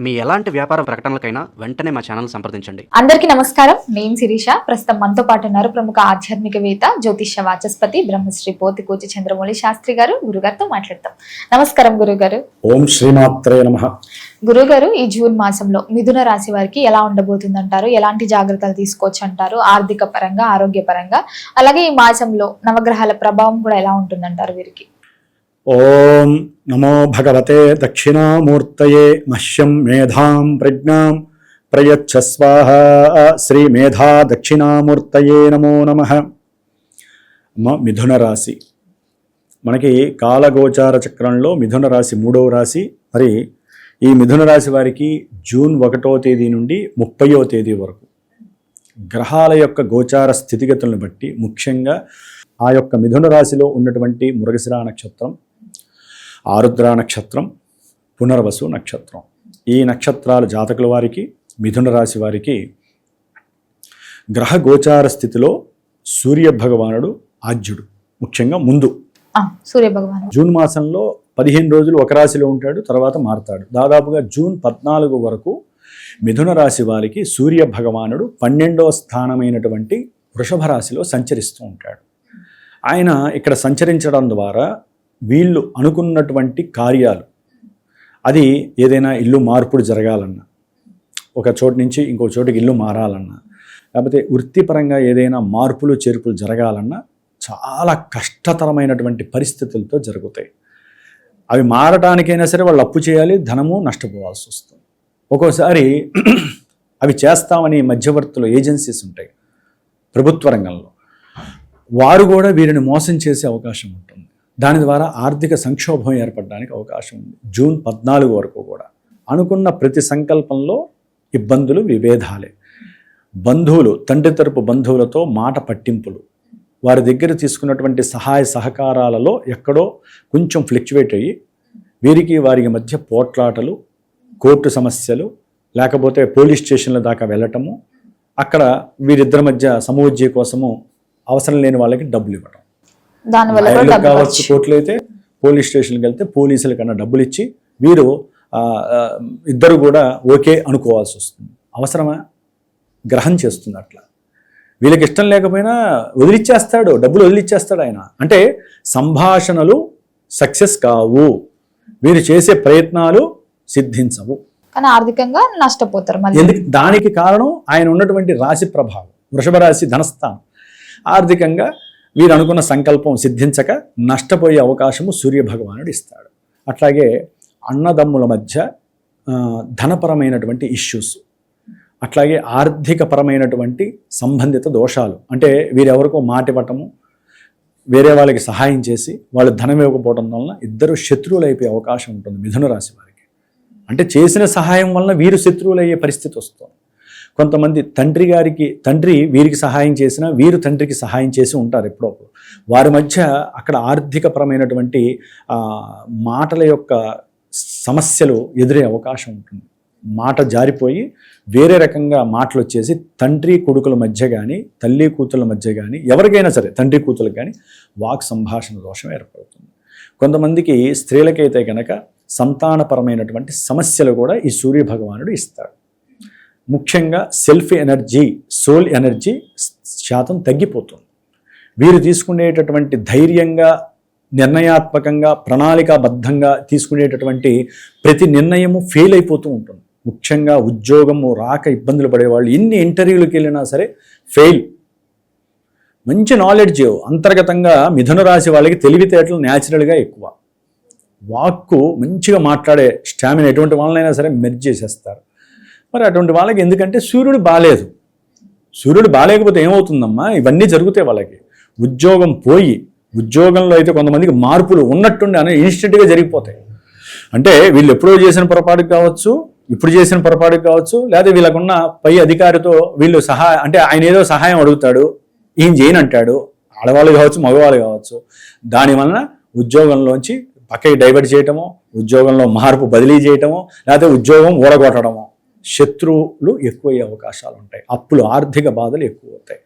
మీ ఎలాంటి వ్యాపార ప్రకటనలకైనా వెంటనే మా ఛానల్ సంప్రదించండి. అందరికీ నమస్కారం. నేను శిరీష. ప్రస్తుతం మనతో పాటు ఉన్నారు ప్రముఖ ఆధ్యాత్మికవేత్త, జ్యోతిష్య వాచస్పతి బ్రహ్మశ్రీ పోతికూచి చంద్రమౌళి శాస్త్రి గారు. గురుగారితో మాట్లాడతాం. నమస్కారం గురుగారు. ఓం శ్రీమాత్రే నమః. గురుగారు, ఈ జూన్ మాసంలో మిథున రాశి వారికి ఎలా ఉండబోతుంది అంటారు? ఎలాంటి జాగ్రత్తలు తీసుకోవచ్చు అంటారు? ఆర్థిక పరంగా, ఆరోగ్యపరంగా, అలాగే ఈ మాసంలో నవగ్రహాల ప్రభావం కూడా ఎలా ఉంటుందంటారు వీరికి? ఓం నమో భగవతే దక్షిణామూర్తయే మహ్యం మేధాం ప్రజ్ఞాం ప్రయచ్చ స్వాహ. శ్రీ మేధా దక్షిణామూర్తయే నమో నమః. మిథున రాశి మనకి కాలగోచార చక్రంలో మిథున రాశి 3వ రాశి. మరి ఈ మిథున రాశి వారికి జూన్ 1వ తేదీ నుండి 30వ తేదీ వరకు గ్రహాల యొక్క గోచార స్థితిగతులను బట్టి, ముఖ్యంగా ఆ యొక్క మిథున రాశిలో ఉన్నటువంటి మృగశిర నక్షత్రం, ఆరుద్ర నక్షత్రం, పునర్వసు నక్షత్రం, ఈ నక్షత్రాల జాతకుల వారికి, మిథున రాశి వారికి గ్రహ గోచార స్థితిలో సూర్య భగవానుడు ఆద్యుడు. ముఖ్యంగా ముందు సూర్య భగవానుడు జూన్ మాసంలో 15 రోజులు ఒక రాశిలో ఉంటాడు, తర్వాత మారుతాడు. దాదాపుగా జూన్ 14 వరకు మిథున రాశి వారికి సూర్య భగవానుడు 12వ స్థానమైనటువంటి వృషభ రాశిలో సంచరిస్తూ ఉంటాడు. ఆయన ఇక్కడ సంచరించడం ద్వారా వీళ్ళు అనుకున్నటువంటి కార్యాలు, అది ఏదైనా ఇల్లు మార్పుడు జరగాలన్నా, ఒక చోటు నుంచి ఇంకో చోటుకి ఇల్లు మారాలన్నా, లేకపోతే వృత్తిపరంగా ఏదైనా మార్పులు చేర్పులు జరగాలన్నా చాలా కష్టతరమైనటువంటి పరిస్థితులతో జరుగుతాయి. అవి మారటానికైనా సరే వాళ్ళు అప్పు చేయాలి, ధనము నష్టపోవాల్సి వస్తుంది. ఒక్కోసారి అవి చేస్తామని మధ్యవర్తులు, ఏజెన్సీస్ ఉంటాయి ప్రభుత్వ రంగంలో, వారు కూడా వీరిని మోసం చేసే అవకాశం ఉంటుంది. దాని ద్వారా ఆర్థిక సంక్షోభం ఏర్పడడానికి అవకాశం ఉంది. జూన్ 14 వరకు కూడా అనుకున్న ప్రతి సంకల్పంలో ఇబ్బందులు, విభేదాలే. బంధువులు, తండ్రి తరపు బంధువులతో మాట పట్టింపులు, వారి దగ్గర తీసుకున్నటువంటి సహాయ సహకారాలలో ఎక్కడో కొంచెం ఫ్లక్చువేట్ అయ్యి వీరికి వారికి మధ్య పోట్లాటలు, కోర్టు సమస్యలు, లేకపోతే పోలీస్ స్టేషన్ల దాకా వెళ్ళటము, అక్కడ వీరిద్దరి మధ్య సమవుజ్జీ కోసము అవసరం లేని వాళ్ళకి డబ్బులు ఇవ్వటం. కావచ్చు, కోర్టులు అయితే పోలీస్ స్టేషన్కి వెళ్తే పోలీసుల కన్నా డబ్బులు ఇచ్చి వీరు ఇద్దరు కూడా ఓకే అనుకోవాల్సి వస్తుంది. అవసరమా? గ్రహం చేస్తుంది అట్లా. వీళ్ళకి ఇష్టం లేకపోయినా వదిలిచ్చేస్తాడు, డబ్బులు వదిలిచ్చేస్తాడు ఆయన. అంటే సంభాషణలు సక్సెస్ కావు, వీరు చేసే ప్రయత్నాలు సిద్ధించవు, కానీ ఆర్థికంగా నష్టపోతారు. ఎందుకు? దానికి కారణం ఆయన ఉన్నటువంటి రాశి ప్రభావం. వృషభ రాశి ధనస్థానం. ఆర్థికంగా వీరు అనుకున్న సంకల్పం సిద్ధించక నష్టపోయే అవకాశము సూర్య భగవానుడు ఇస్తాడు. అట్లాగే అన్నదమ్ముల మధ్య ధనపరమైనటువంటి ఇష్యూస్, అట్లాగే ఆర్థికపరమైనటువంటి సంబంధిత దోషాలు, అంటే వీరెవరికో మాట ఇవ్వటము, వేరే వాళ్ళకి సహాయం చేసి వాళ్ళు ధనం ఇవ్వకపోవడం వలన ఇద్దరు శత్రువులు అయిపోయే అవకాశం ఉంటుంది మిథున రాశి వారికి. అంటే చేసిన సహాయం వలన వీరు శత్రువులు అయ్యే పరిస్థితి వస్తుంది. కొంతమంది తండ్రి వీరికి సహాయం చేసినా వీరు తండ్రికి సహాయం చేసి ఉంటారు ఎప్పుడప్పుడు. వారి మధ్య అక్కడ ఆర్థికపరమైనటువంటి మాటల యొక్క సమస్యలు ఎదురే అవకాశం ఉంటుంది. మాట జారిపోయి వేరే రకంగా మాటలు వచ్చేసి తండ్రి కొడుకుల మధ్య కానీ, తల్లి కూతుళ్ళ మధ్య కానీ, ఎవరికైనా సరే తండ్రి కూతుళ్ళకి కానీ వాక్ సంభాషణ దోషం ఏర్పడుతుంది. కొంతమందికి స్త్రీలకైతే కనుక సంతానపరమైనటువంటి సమస్యలు కూడా ఈ సూర్య భగవానుడు ఇస్తాడు. ముఖ్యంగా సెల్ఫ్ ఎనర్జీ, సోల్ ఎనర్జీ శాతం తగ్గిపోతుంది. వీరు తీసుకునేటటువంటి ధైర్యంగా, నిర్ణయాత్మకంగా, ప్రణాళికాబద్ధంగా తీసుకునేటటువంటి ప్రతి నిర్ణయము ఫెయిల్ అయిపోతూ ఉంటుంది. ముఖ్యంగా ఉద్యోగము రాక ఇబ్బందులు పడేవాళ్ళు ఎన్ని ఇంటర్వ్యూలకు వెళ్ళినా సరే ఫెయిల్. మంచి నాలెడ్జ్ అంతర్గతంగా మిథున రాశి వాళ్ళకి తెలివితేటలు న్యాచురల్గా ఎక్కువ, వాక్కు మంచిగా మాట్లాడే స్టామినా ఎటువంటి వాళ్ళనైనా సరే మెర్జ్ చేసేస్తారు. మరి అటువంటి వాళ్ళకి ఎందుకంటే సూర్యుడు బాలేదు. సూర్యుడు బాలేకపోతే ఏమవుతుందమ్మా? ఇవన్నీ జరుగుతాయి వాళ్ళకి. ఉద్యోగం పోయి, ఉద్యోగంలో అయితే కొంతమందికి మార్పులు ఉన్నట్టుండి అనే ఇన్స్టెంట్గా జరిగిపోతాయి. అంటే వీళ్ళు ఎప్పుడో చేసిన పొరపాటుకు కావచ్చు, ఇప్పుడు చేసిన పొరపాటుకు కావచ్చు, లేదా వీళ్ళకున్న పై అధికారితో వీళ్ళు అంటే ఆయన ఏదో సహాయం అడుగుతాడు, ఈయన చేయనంటాడు, ఆడవాళ్ళు కావచ్చు, మగవాళ్ళు కావచ్చు. దానివలన ఉద్యోగంలోంచి పక్కకి డైవర్ట్ చేయటమో, ఉద్యోగంలో మార్పు బదిలీ చేయటమో, లేకపోతే ఉద్యోగం ఊడగొట్టడమో, శత్రువులు ఎక్కువయ్యే అవకాశాలు ఉంటాయి. అప్పులు, ఆర్థిక బాధలు ఎక్కువ అవుతాయి.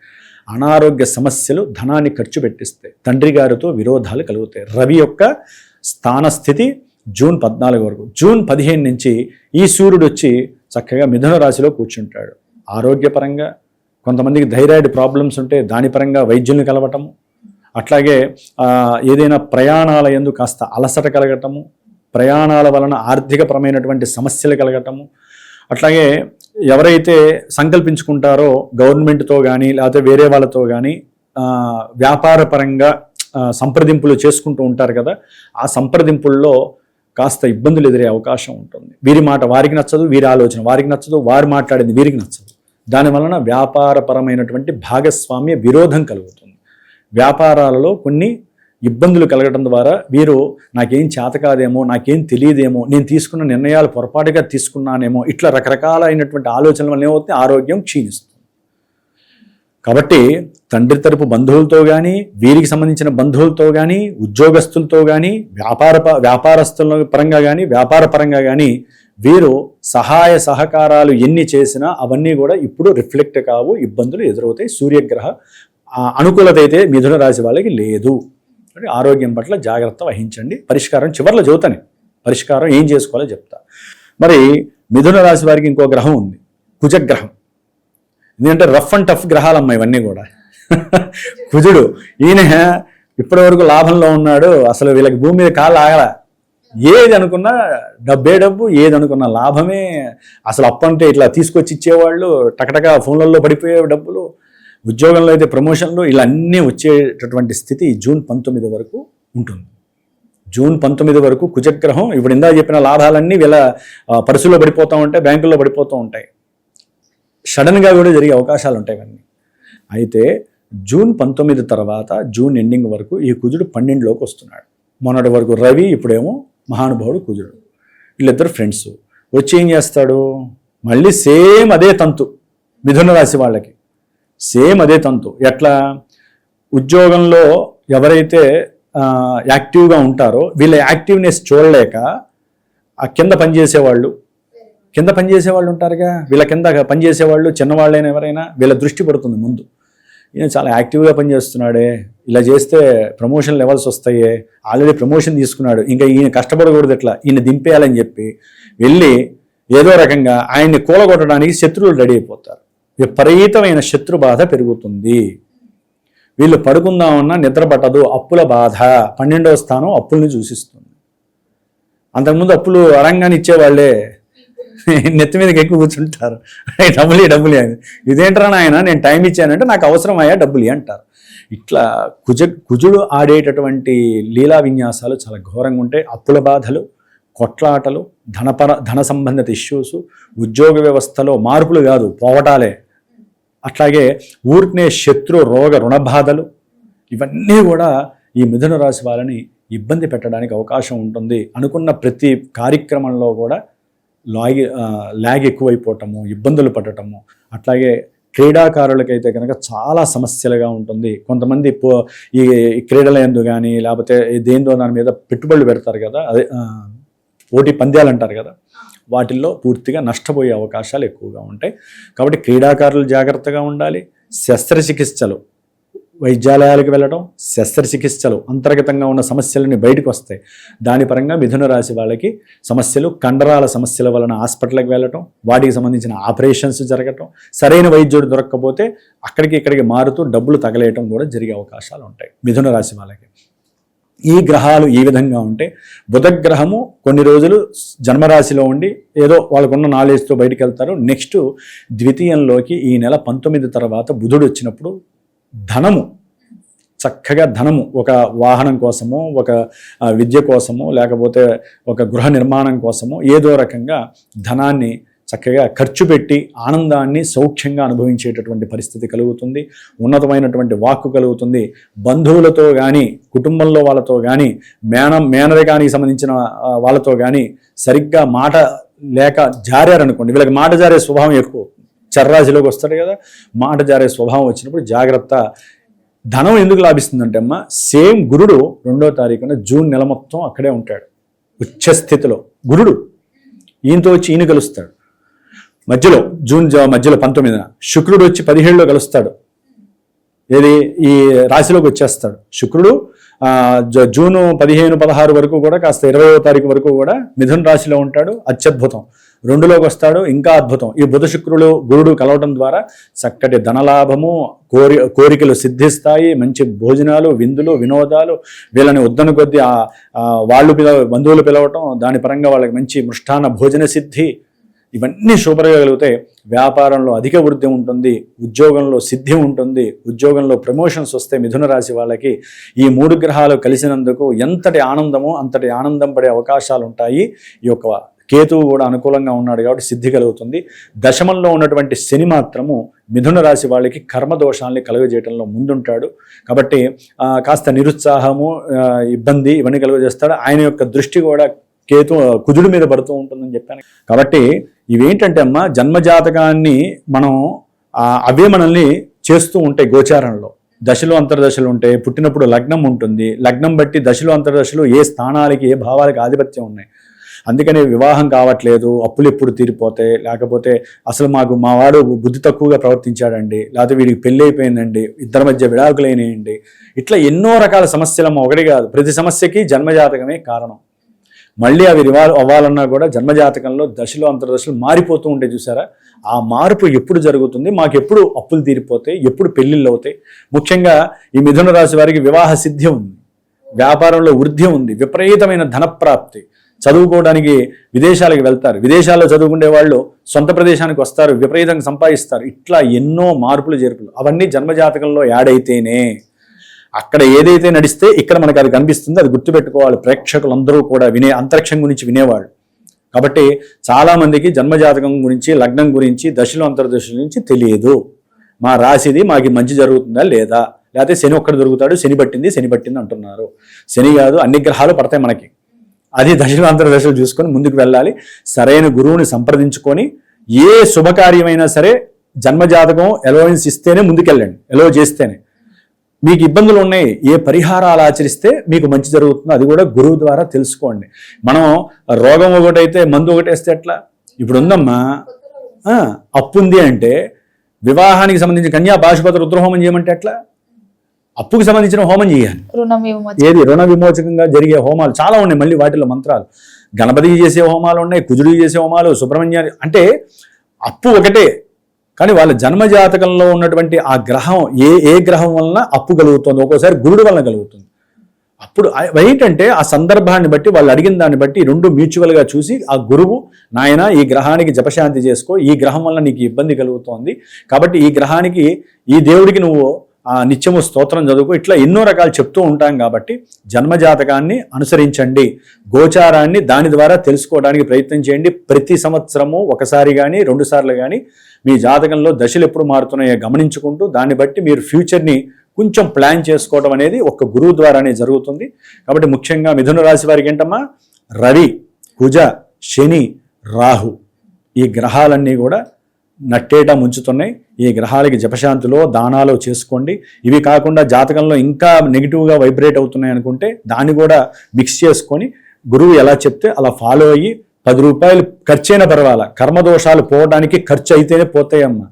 అనారోగ్య సమస్యలు ధనాన్ని ఖర్చు పెట్టిస్తాయి. తండ్రి గారితో విరోధాలు కలుగుతాయి. రవి యొక్క స్థానస్థితి జూన్ 14 వరకు. జూన్ 15 నుంచి ఈ సూర్యుడు వచ్చి చక్కగా మిథున రాశిలో కూర్చుంటాడు. ఆరోగ్యపరంగా కొంతమందికి థైరాయిడ్ ప్రాబ్లమ్స్ ఉంటే దాని పరంగా వైద్యుల్ని కలవటము, అట్లాగే ఏదైనా ప్రయాణాల యందు కాస్త అలసట కలగటము, ప్రయాణాల వలన ఆర్థికపరమైనటువంటి సమస్యలు కలగటము, అట్లాగే ఎవరైతే సంకల్పించుకుంటారో గవర్నమెంట్తో కానీ లేకపోతే వేరే వాళ్ళతో కానీ వ్యాపారపరంగా సంప్రదింపులు చేసుకుంటూ ఉంటారు కదా, ఆ సంప్రదింపుల్లో కాస్త ఇబ్బందులు ఎదురే అవకాశం ఉంటుంది. వీరి మాట వారికి నచ్చదు, వీరి ఆలోచన వారికి నచ్చదు, వారు మాట్లాడింది వీరికి నచ్చదు. దానివలన వ్యాపారపరమైనటువంటి భాగస్వామ్య విరోధం కలుగుతుంది. వ్యాపారాలలో కొన్ని ఇబ్బందులు కలగడం ద్వారా వీరు నాకేం చేత కాదేమో, నాకేం తెలియదేమో, నేను తీసుకున్న నిర్ణయాలు పొరపాటుగా తీసుకున్నానేమో, ఇట్లా రకరకాలైనటువంటి ఆలోచనల వల్ల ఏమవుతుంది, ఆరోగ్యం క్షీణిస్తుంది. కాబట్టి తండ్రి తరపు బంధువులతో కానీ, వీరికి సంబంధించిన బంధువులతో కానీ, ఉద్యోగస్తులతో కానీ, వ్యాపారస్తుల పరంగా కానీ, వ్యాపార పరంగా కానీ వీరు సహాయ సహకారాలు ఎన్ని చేసినా అవన్నీ కూడా ఇప్పుడు రిఫ్లెక్ట్ కావు, ఇబ్బందులు ఎదురవుతాయి. సూర్యగ్రహ అనుకూలత అయితే మిథున రాశి వాళ్ళకి లేదు. ఆరోగ్యం పట్ల జాగ్రత్త వహించండి. పరిష్కారం చివర్లో చెబుతాను, పరిష్కారం ఏం చేసుకోవాలో చెప్తా. మరి మిథున రాశి వారికి ఇంకో గ్రహం ఉంది, కుజగ్రహం. ఎందుకంటే రఫ్ అండ్ టఫ్ గ్రహాలమ్మ ఇవన్నీ కూడా. కుజుడు ఈయన ఇప్పటి వరకు లాభంలో ఉన్నాడు, అసలు వీళ్ళకి భూమి మీద కాళ్ళు ఆగల. ఏది అనుకున్నా డబ్బే డబ్బు, ఏది అనుకున్నా లాభమే. అసలు అప్పంటే ఇట్లా తీసుకొచ్చి ఇచ్చేవాళ్ళు, టకటక ఫోన్లలో పడిపోయే డబ్బులు, ఉద్యోగంలో అయితే ప్రమోషన్లు, ఇలా అన్నీ వచ్చేటటువంటి స్థితి జూన్ 19 వరకు ఉంటుంది. జూన్ 19 వరకు కుజగ్రహం ఇప్పుడు ఇందా చెప్పిన లాభాలన్నీ వీళ్ళ పర్సులో పడిపోతూ ఉంటాయి, బ్యాంకుల్లో పడిపోతూ ఉంటాయి. సడన్గా కూడా జరిగే అవకాశాలు ఉంటాయి ఇవన్నీ. అయితే జూన్ 19 తర్వాత జూన్ ఎండింగ్ వరకు ఈ కుజుడు 12లోకి వస్తున్నాడు. మొన్నటి వరకు రవి, ఇప్పుడేమో మహానుభావుడు కుజుడు. వీళ్ళిద్దరు ఫ్రెండ్స్. వచ్చి ఏం చేస్తాడు, మళ్ళీ సేమ్ అదే తంతు మిథున రాశి వాళ్ళకి, సేమ్ అదే తంతు. ఎట్లా, ఉద్యోగంలో ఎవరైతే యాక్టివ్గా ఉంటారో వీళ్ళ యాక్టివ్నెస్ చూడలేక ఆ కింద పనిచేసేవాళ్ళు ఉంటారుగా, వీళ్ళ కింద పనిచేసేవాళ్ళు చిన్నవాళ్ళైనా ఎవరైనా వీళ్ళ దృష్టి పడుతుంది ముందు. ఈయన చాలా యాక్టివ్గా పనిచేస్తున్నాడే, ఇలా చేస్తే ప్రమోషన్ లెవెల్స్ వస్తాయే, ఆల్రెడీ ప్రమోషన్ తీసుకున్నాడు, ఇంకా ఈయన కష్టపడకూడదు, ఎట్లా ఈయన దింపేయాలని చెప్పి వెళ్ళి ఏదో రకంగా ఆయన్ని కూలగొట్టడానికి శత్రువులు రెడీ అయిపోతారు. విపరీతమైన శత్రు బాధ పెరుగుతుంది. వీళ్ళు పడుకుందామన్నా నిద్ర పట్టదు, అప్పుల బాధ. 12వ స్థానం అప్పుల్ని సూచిస్తుంది. అంతకుముందు అప్పులు అరంగాన్ని ఇచ్చేవాళ్ళే నెత్తి మీదకి ఎక్కువ కూర్చుంటారు, డబ్బులు అని. ఇదేంటరా నాయన, నేను టైం ఇచ్చానంటే నాకు అవసరం అయ్యా డబ్బులు అంటారు. ఇట్లా కుజుడు ఆడేటటువంటి లీలా విన్యాసాలు చాలా ఘోరంగా ఉంటాయి. అప్పుల బాధలు, కొట్లాటలు, ధన సంబంధిత ఇష్యూస్, ఉద్యోగ వ్యవస్థలో మార్పులు కాదు పోవటాలే, అట్లాగే ఊరికనే శత్రు రోగ రుణబాధలు, ఇవన్నీ కూడా ఈ మిథున రాశి వాళ్ళని ఇబ్బంది పెట్టడానికి అవకాశం ఉంటుంది. అనుకున్న ప్రతి కార్యక్రమంలో కూడా ల్యాగ్ ఎక్కువైపోవటము, ఇబ్బందులు పడటము. అట్లాగే క్రీడాకారులకైతే కనుక చాలా సమస్యలుగా ఉంటుంది. కొంతమంది ఈ క్రీడల యందు కానీ లేకపోతే దేందో దాని మీద పెట్టుబడులు పెడతారు కదా, అదే పోటీ పంద్యాలు అంటారు కదా, వాటిల్లో పూర్తిగా నష్టపోయే అవకాశాలు ఎక్కువగా ఉంటాయి. కాబట్టి క్రీడాకారులు జాగ్రత్తగా ఉండాలి. శస్త్రచికిత్సలు, వైద్యాలయాలకు వెళ్ళడం, శస్త్రచికిత్సలు, అంతర్గతంగా ఉన్న సమస్యలని బయటకు వస్తాయి. దాని పరంగా మిథున రాశి వాళ్ళకి సమస్యలు, కండరాల సమస్యల వలన హాస్పిటల్కి వెళ్ళటం, వాటికి సంబంధించిన ఆపరేషన్స్ జరగటం, సరైన వైద్యుడు దొరక్కపోతే అక్కడికి ఇక్కడికి మారుతూ డబ్బులు తగలేయటం కూడా జరిగే అవకాశాలు ఉంటాయి మిథున రాశి వాళ్ళకి. ఈ గ్రహాలు ఈ విధంగా ఉంటే, బుధగ్రహము కొన్ని రోజులు జన్మరాశిలో ఉండి ఏదో వాళ్ళకున్న నాలెడ్జ్తో బయటికి వెళ్తారు. నెక్స్ట్ ద్వితీయంలోకి ఈ నెల 19 తర్వాత బుధుడు వచ్చినప్పుడు ధనము, చక్కగా ధనము, ఒక వాహనం కోసమో, ఒక విద్య కోసమో, లేకపోతే ఒక గృహ నిర్మాణం కోసమో ఏదో రకంగా ధనాన్ని చక్కగా ఖర్చు పెట్టి ఆనందాన్ని సౌఖ్యంగా అనుభవించేటటువంటి పరిస్థితి కలుగుతుంది. ఉన్నతమైనటువంటి వాక్కు కలుగుతుంది. బంధువులతో కానీ, కుటుంబంలో వాళ్ళతో కానీ, మేనరికానికి సంబంధించిన వాళ్ళతో కానీ సరిగ్గా మాట లేక జారారనుకోండి, వీళ్ళకి మాట జారే స్వభావం ఎక్కువ. చర్రాశిలోకి వస్తాడు కదా, మాట జారే స్వభావం వచ్చినప్పుడు జాగ్రత్త. ధనం ఎందుకు లాభిస్తుందంటే అమ్మ, సేమ్ గురుడు 2వ తారీఖున జూన్ నెల మొత్తం అక్కడే ఉంటాడు ఉచ్చస్థితిలో. గురుడు ఈయనతో వచ్చి ఈయన కలుస్తాడు మధ్యలో, మధ్యలో 19న. శుక్రుడు వచ్చి 17లో కలుస్తాడు. ఏది ఈ రాశిలోకి వచ్చేస్తాడు. శుక్రుడు జూను 15-16 వరకు కూడా కాస్త 20వ తారీఖు వరకు కూడా మిథున రాశిలో ఉంటాడు. అత్యద్భుతం. 2లోకి వస్తాడు, ఇంకా అద్భుతం. ఈ బుధ శుక్రులు గురుడు కలవటం ద్వారా చక్కటి ధనలాభము, కోరికలు సిద్ధిస్తాయి. మంచి భోజనాలు, విందులు, వినోదాలు, వీళ్ళని ఉద్దన కొద్దీ బంధువులు పిలవటం, దాని పరంగా వాళ్ళకి మంచి మృష్టాన్న భోజన సిద్ధి, ఇవన్నీ శుభ్రగలుగుతాయి. వ్యాపారంలో అధిక వృద్ధి ఉంటుంది, ఉద్యోగంలో సిద్ధి ఉంటుంది, ఉద్యోగంలో ప్రమోషన్స్ వస్తాయి. మిథున రాశి వాళ్ళకి ఈ 3 గ్రహాలు కలిసినందుకు ఎంతటి ఆనందమో అంతటి ఆనందం పడే అవకాశాలు ఉంటాయి. ఈ యొక్క కేతువు కూడా అనుకూలంగా ఉన్నాడు కాబట్టి సిద్ధి కలుగుతుంది. దశమంలో ఉన్నటువంటి శని మాత్రము మిథున రాశి వాళ్ళకి కర్మదోషాలని కలుగజేయడంలో ముందుంటాడు. కాబట్టి కాస్త నిరుత్సాహము, ఇబ్బంది ఇవన్నీ కలుగజేస్తాడు. ఆయన యొక్క దృష్టి కూడా కుజుడి మీద పడుతూ ఉంటుందని చెప్పాను. కాబట్టి ఇవేంటంటే అమ్మ, జన్మజాతకాన్ని మనం అవే మనల్ని చేస్తూ ఉంటాయి. గోచారంలో దశలు అంతర్దశలు ఉంటాయి. పుట్టినప్పుడు లగ్నం ఉంటుంది. లగ్నం బట్టి దశలు అంతర్దశలు ఏ స్థానాలకి ఏ భావాలకి ఆధిపత్యం ఉన్నాయి. అందుకని వివాహం కావట్లేదు, అప్పులు ఎప్పుడు తీరిపోతాయి, లేకపోతే అసలు మా వాడు బుద్ధి తక్కువగా ప్రవర్తించాడండి, లేకపోతే వీడికి పెళ్ళి అయిపోయిందండి, ఇద్దరి మధ్య విడాకులైనాయండి, ఇట్లా ఎన్నో రకాల సమస్యలమ్మ. ఒకటి కాదు, ప్రతి సమస్యకి జన్మజాతకమే కారణం. మళ్ళీ అవి అవ్వాలన్నా కూడా జన్మజాతకంలో దశలు అంతర్దశలు మారిపోతూ ఉంటాయి. చూసారా? ఆ మార్పు ఎప్పుడు జరుగుతుంది, మాకు ఎప్పుడు అప్పులు తీరిపోతాయి, ఎప్పుడు పెళ్ళిళ్ళు అవుతాయి. ముఖ్యంగా ఈ మిథున రాశి వారికి వివాహ సిద్ధి ఉంది, వ్యాపారంలో వృద్ధి ఉంది, విపరీతమైన ధనప్రాప్తి, చదువుకోవడానికి విదేశాలకు వెళ్తారు, విదేశాల్లో చదువుకునే వాళ్ళు సొంత ప్రదేశానికి వస్తారు, విపరీతంగా సంపాదిస్తారు. ఇట్లా ఎన్నో మార్పులు చేర్పులు అవన్నీ జన్మజాతకంలో యాడ్ అయితేనే అక్కడ ఏదైతే నడిస్తే ఇక్కడ మనకు అది కనిపిస్తుందో అది గుర్తుపెట్టుకోవాలి. ప్రేక్షకులందరూ కూడా అంతరిక్షం గురించి వినేవాళ్ళు. కాబట్టి చాలామందికి జన్మజాతకం గురించి, లగ్నం గురించి, దశలు అంతర్దశల గురించి తెలియదు. మా రాశిది మాకు మంచి జరుగుతుందా లేదా, లేకపోతే శని ఒక్కడు దొరుకుతాడు, శని పట్టింది అంటున్నారు. శని కాదు, అన్ని గ్రహాలు పడతాయి మనకి. అది దశలు అంతర్దశలు చూసుకొని ముందుకు వెళ్ళాలి. సరైన గురువుని సంప్రదించుకొని ఏ శుభకార్యమైనా సరే జన్మజాతకం ఎలవెన్స్ ఇస్తేనే ముందుకెళ్ళండి. ఎలవ చేస్తేనే. మీకు ఇబ్బందులు ఉన్నాయి, ఏ పరిహారాలు ఆచరిస్తే మీకు మంచి జరుగుతుందో అది కూడా గురువు ద్వారా తెలుసుకోండి. మనం రోగం ఒకటైతే మందు ఒకటేస్తే ఎట్లా? ఇప్పుడు ఉందమ్మా, అప్పు ఉంది అంటే వివాహానికి సంబంధించిన కన్యా పాశుపత రుద్రహోమం చేయమంటే ఎట్లా? అప్పుకి సంబంధించిన హోమం చేయాలి. ఏది రుణ విమోచకంగా జరిగే హోమాలు చాలా ఉన్నాయి. మళ్ళీ వాటిలో మంత్రాలు, గణపతికి చేసే హోమాలు ఉన్నాయి, కుజుడికి చేసే హోమాలు, సుబ్రహ్మణ్యాన్ని. అంటే అప్పు ఒకటే, కానీ వాళ్ళ జన్మజాతకంలో ఉన్నటువంటి ఆ గ్రహం ఏ గ్రహం వలన అప్పు కలుగుతుంది, ఒక్కోసారి గురుడు వలన కలుగుతుంది. అప్పుడు ఏంటంటే ఆ సందర్భాన్ని బట్టి వాళ్ళు అడిగిన దాన్ని బట్టి రెండు మ్యూచువల్గా చూసి ఆ గురువు, నాయన ఈ గ్రహానికి జపశాంతి చేసుకో, ఈ గ్రహం వల్ల నీకు ఇబ్బంది కలుగుతోంది కాబట్టి ఈ గ్రహానికి, ఈ దేవుడికి నువ్వు నిత్యము స్తోత్రం చదువుకో, ఇట్లా ఎన్నో రకాలు చెప్తూ ఉంటాం. కాబట్టి జన్మజాతకాన్ని అనుసరించండి, గోచారాన్ని దాని ద్వారా తెలుసుకోవడానికి ప్రయత్నం చేయండి. ప్రతి సంవత్సరము ఒకసారి కానీ 2 సార్లు కానీ మీ జాతకంలో దశలు ఎప్పుడు మారుతున్నాయో గమనించుకుంటూ దాన్ని బట్టి మీరు ఫ్యూచర్ని కొంచెం ప్లాన్ చేసుకోవడం అనేది ఒక గురువు ద్వారానే జరుగుతుంది. కాబట్టి ముఖ్యంగా మిథున రాశి వారికి ఏంటమ్మా, రవి, కుజ, శని, రాహు ఈ గ్రహాలన్నీ కూడా నట్టేటా ముంచుతున్నాయి. ఈ గ్రహాలకి జపశాంతిలో దానాలు చేసుకోండి. ఇవి కాకుండా జాతకంలో ఇంకా నెగిటివ్గా వైబ్రేట్ అవుతున్నాయి అనుకుంటే దాన్ని కూడా మిక్స్ చేసుకొని గురువు ఎలా చెప్తే అలా ఫాలో అయ్యి 10 రూపాయలు ఖర్చైనా పర్వాలా, కర్మదోషాలు పోవడానికి ఖర్చు అయితేనే పోతాయమ్మా.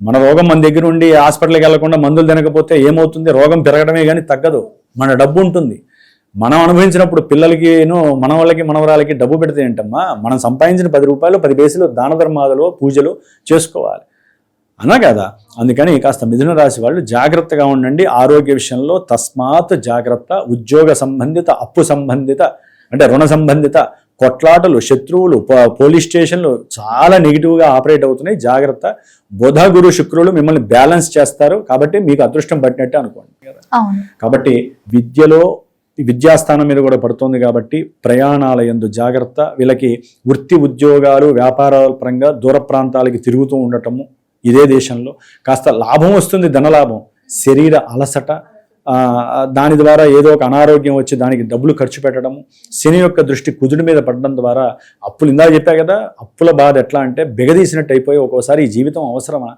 మన రోగం మన దగ్గర ఉండి హాస్పిటల్కి వెళ్లకుండా మందులు తినకపోతే ఏమవుతుంది? రోగం పెరగడమే కానీ తగ్గదు. మన డబ్బు ఉంటుంది. మనం అనుభవించినప్పుడు పిల్లలకి, మన వాళ్ళకి, మనవరాలకి డబ్బు పెడితే ఏంటమ్మా, మనం సంపాదించిన 10 రూపాయలు 10 పైసలు దాన ధర్మాలు, పూజలు చేసుకోవాలి అన్నా కదా. అందుకని కాస్త మిథున రాశి వాళ్ళు జాగ్రత్తగా ఉండండి. ఆరోగ్య విషయంలో తస్మాత్ జాగ్రత్త. ఉద్యోగ సంబంధిత, అప్పు సంబంధిత, అంటే రుణ సంబంధిత కొట్లాటలు, శత్రువులు, పోలీస్ స్టేషన్లు చాలా నెగిటివ్గా ఆపరేట్ అవుతున్నాయి. జాగ్రత్త. బుధ, గురు, శుక్రులు మిమ్మల్ని బ్యాలెన్స్ చేస్తారు కాబట్టి మీకు అదృష్టం పట్టినట్టే అనుకోండి కదా. కాబట్టి విద్యాస్థానం మీద కూడా పడుతుంది కాబట్టి ప్రయాణాల యందు జాగ్రత్త. వీళ్ళకి వృత్తి ఉద్యోగాలు, వ్యాపారాల పరంగా దూర ప్రాంతాలకి తిరుగుతూ ఉండటము, ఇదే దేశంలో కాస్త లాభం వస్తుంది, ధనలాభం. శరీర అలసట, దాని ద్వారా ఏదో ఒక అనారోగ్యం వచ్చి దానికి డబ్బులు ఖర్చు పెట్టడము. శని యొక్క దృష్టి కుజుడి మీద పడడం ద్వారా అప్పులు, ఇందాక చెప్పా కదా, అప్పుల బాధ ఎట్లా అంటే బెగదీసినట్టు అయిపోయి ఒక్కోసారి ఈ జీవితం అవసరమా,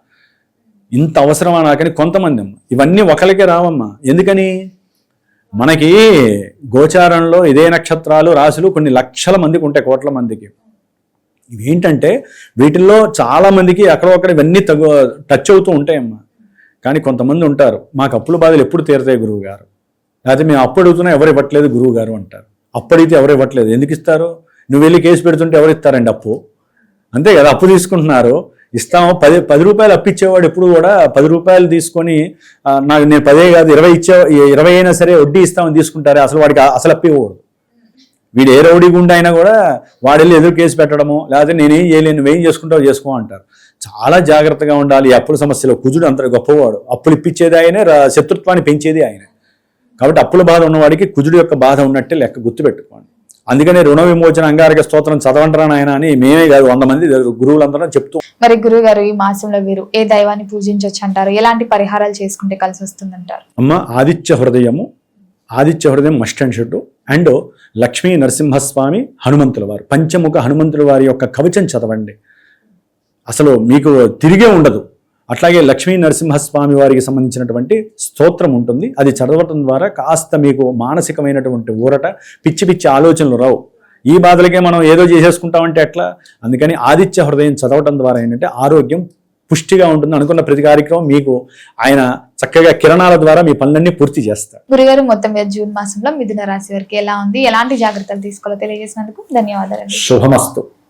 ఇంత అవసరమా నాకని కొంతమంది. ఇవన్నీ ఒకరికే రావమ్మా. ఎందుకని? మనకి గోచారంలో ఇదే నక్షత్రాలు, రాశులు కొన్ని లక్షల మందికి ఉంటాయి, కోట్ల మందికి. ఇవేంటంటే వీటిల్లో చాలా మందికి అక్కడొక్కడ ఇవన్నీ టచ్ అవుతూ ఉంటాయమ్మా. కానీ కొంతమంది ఉంటారు, మాకు అప్పుల బాధలు ఎప్పుడు తీరుతాయి గురువు గారు, లేకపోతే మేము అప్పు అడుగుతున్నా ఎవరు ఇవ్వట్లేదు గురువు గారు అంటారు. అప్పు అడిగితే ఎవరు ఇవ్వట్లేదు, ఎందుకు ఇస్తారు? నువ్వు వెళ్ళి కేసు పెడుతుంటే ఎవరు ఇస్తారండి అప్పు? అంతే కదా, అప్పు తీసుకుంటున్నారు, ఇస్తాము. 10 రూపాయలు అప్పు ఇచ్చేవాడు ఎప్పుడు కూడా 10 రూపాయలు తీసుకొని నాకు నేను 10 కాదు 20 అయినా సరే వడ్డీ ఇస్తామని తీసుకుంటారే, అసలు వాడికి అసలు అప్పు ఇవ్వకూడదు. వీడు ఏ రౌడీ గుండా అయినా కూడా వాడు వెళ్ళి ఎదురు కేసు పెట్టడము, లేకపోతే నేనేం చేయలేను నువ్వేం చేసుకుంటావు చేసుకో అంటారు. చాలా జాగ్రత్తగా ఉండాలి. ఈ అప్పుల సమస్యలో కుజుడు అంత గొప్పవాడు, అప్పులు ఇప్పించేది ఆయనే, శత్రుత్వాన్ని పెంచేది ఆయనే. కాబట్టి అప్పుల బాధ ఉన్నవాడికి కుజుడు యొక్క బాధ ఉన్నట్టే లెక్క, గుర్తుపెట్టుకోండి. అందుకనే రుణ విమోచన అంగారక స్తోత్రం చదవంటారా ఆయన అని మేమే కాదు 100 మంది గురువులందరూ చెప్తూ. మరి గురువు గారు ఈ మాసంలో వీరు ఏ దైవాన్ని పూజించవచ్చు అంటారు? ఎలాంటి పరిహారాలు చేసుకుంటే కలిసి వస్తుందంటారు? అమ్మ ఆదిత్య హృదయం must and should, and Lakshmi Narasimhaswamy హనుమంతుల వారు, పంచముఖ హనుమంతుల వారి యొక్క కవచం చదవండి, అసలు మీకు తిరిగే ఉండదు. అట్లాగే లక్ష్మీ నరసింహస్వామి వారికి సంబంధించినటువంటి స్తోత్రం ఉంటుంది, అది చదవటం ద్వారా కాస్త మీకు మానసికమైనటువంటి ఊరట, పిచ్చి పిచ్చి ఆలోచనలు రావు. ఈ బాధలకే మనం ఏదో చేసేసుకుంటామంటే ఎట్లా? అందుకని ఆదిత్య హృదయం చదవటం ద్వారా ఏంటంటే ఆరోగ్యం పుష్టిగా ఉంటుంది. అనుకున్న ప్రతి కార్యక్రమం మీకు ఆయన చక్కగా కిరణాల ద్వారా మీ పనులన్నీ పూర్తి చేస్తారు. గురుగారు, మొత్తం మీద జూన్ మాసంలో మిథున రాశి వారికి ఎలా ఉంది, ఎలాంటి జాగ్రత్తలు తీసుకోవాలో తెలియజేసినందుకు ధన్యవాదాలు. శుభమస్తు.